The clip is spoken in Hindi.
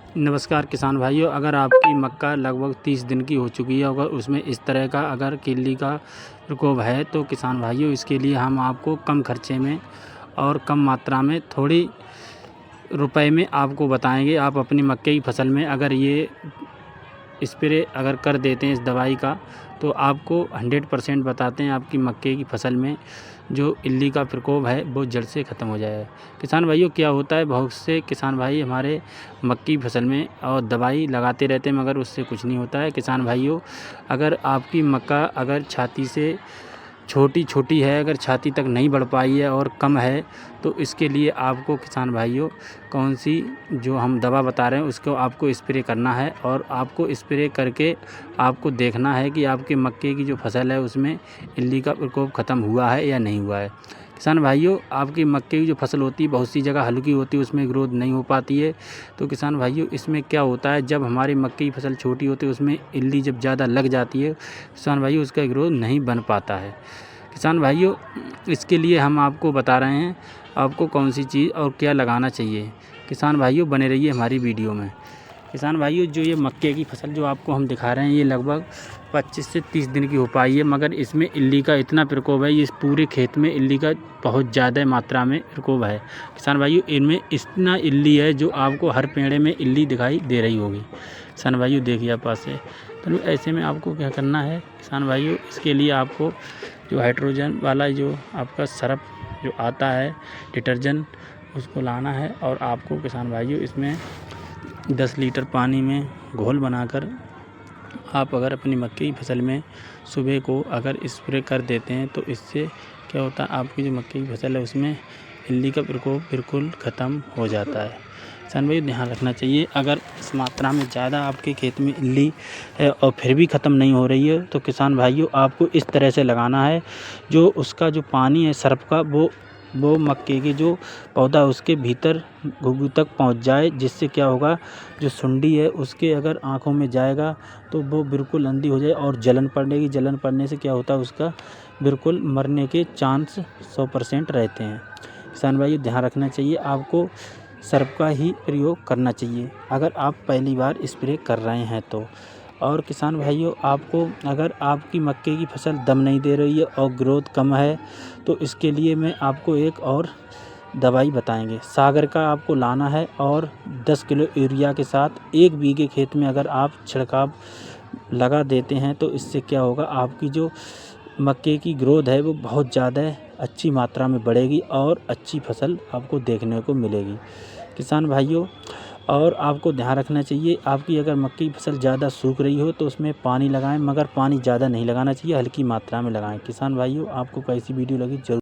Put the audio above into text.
नमस्कार किसान भाइयों, अगर आपकी मक्का लगभग 30 दिन की हो चुकी है, अगर उसमें इस तरह का अगर किल्ली का प्रकोप है तो किसान भाइयों इसके लिए हम आपको कम खर्चे में और कम मात्रा में थोड़ी रुपए में आपको बताएंगे। आप अपनी मक्के की फसल में अगर ये स्प्रे अगर कर देते हैं इस दवाई का, तो आपको 100% बताते हैं आपकी मक्के की फसल में जो इल्ली का प्रकोप है वो जड़ से ख़त्म हो जाएगा। किसान भाइयों क्या होता है, बहुत से किसान भाई हमारे मक्की की फसल में और दवाई लगाते रहते हैं मगर उससे कुछ नहीं होता है। किसान भाइयों, अगर आपकी मक्का अगर छाती से छोटी है, अगर छाती तक नहीं बढ़ पाई है और कम है, तो इसके लिए आपको किसान भाइयों कौन सी जो हम दवा बता रहे हैं उसको आपको स्प्रे करना है और आपको स्प्रे करके आपको देखना है कि आपके मक्के की जो फसल है उसमें इल्ली का प्रकोप ख़त्म हुआ है या नहीं हुआ है। किसान भाइयों, आपकी मक्के की जो फसल होती है बहुत सी जगह हल्की होती है, उसमें ग्रोथ नहीं हो पाती है। तो किसान भाइयों इसमें क्या होता है, जब हमारी मक्के की फसल छोटी होती है उसमें इल्ली जब ज़्यादा लग जाती है किसान भाइयों उसका ग्रोथ नहीं बन पाता है। किसान भाइयों इसके लिए हम आपको बता रहे हैं आपको कौन सी चीज़ और क्या लगाना चाहिए। किसान भाइयों बने रहिए हमारी वीडियो में। किसान भाइयों, जो ये मक्के की फसल जो आपको हम दिखा रहे हैं ये लगभग 25 से 30 दिन की हो पाई है, मगर इसमें इल्ली का इतना प्रकोप है, इस पूरे खेत में इल्ली का बहुत ज़्यादा मात्रा में प्रकोप है। किसान भाइयों इनमें इतना इल्ली है जो आपको हर पेड़े में इल्ली दिखाई दे रही होगी। किसान भाइयों देखिए आप पास से, तो ऐसे में आपको क्या करना है किसान भाइयों, इसके लिए आपको जो हाइड्रोजन वाला जो आपका सरफ जो आता है डिटर्जेंट, उसको लाना है और आपको किसान भाइयों इसमें 10 लीटर पानी में घोल बनाकर आप अगर अपनी मक्के की फसल में सुबह को अगर स्प्रे कर देते हैं तो इससे क्या होता है, आपकी जो मक्के की फसल है उसमें इल्ली का प्रकोप बिल्कुल ख़त्म हो जाता है। किसान भाई ध्यान रखना चाहिए, अगर इस मात्रा में ज़्यादा आपके खेत में इल्ली है और फिर भी ख़त्म नहीं हो रही है तो किसान भाइयों आपको इस तरह से लगाना है, जो उसका जो पानी है सरफ का वो मक्के की जो पौधा उसके भीतर घुघू तक पहुंच जाए, जिससे क्या होगा जो सुंडी है उसके अगर आँखों में जाएगा तो वो बिल्कुल अंधी हो जाए और जलन पड़ेगी। जलन पड़ने से क्या होता है उसका बिल्कुल मरने के चांस 100% रहते हैं। किसान भाई ध्यान रखना चाहिए, आपको सर्फ का ही प्रयोग करना चाहिए अगर आप पहली बार स्प्रे कर रहे हैं तो। और किसान भाइयों आपको अगर आपकी मक्के की फसल दम नहीं दे रही है और ग्रोथ कम है तो इसके लिए मैं आपको एक और दवाई बताएंगे। सागर का आपको लाना है और 10 किलो यूरिया के साथ 1 बीघे खेत में अगर आप छिड़काव लगा देते हैं तो इससे क्या होगा, आपकी जो मक्के की ग्रोथ है वो बहुत ज़्यादा अच्छी मात्रा में बढ़ेगी और अच्छी फसल आपको देखने को मिलेगी। किसान भाइयों और आपको ध्यान रखना चाहिए, आपकी अगर मक्के की फसल ज़्यादा सूख रही हो तो उसमें पानी लगाएं, मगर पानी ज़्यादा नहीं लगाना चाहिए, हल्की मात्रा में लगाएं। किसान भाइयों आपको कैसी वीडियो लगी जरूर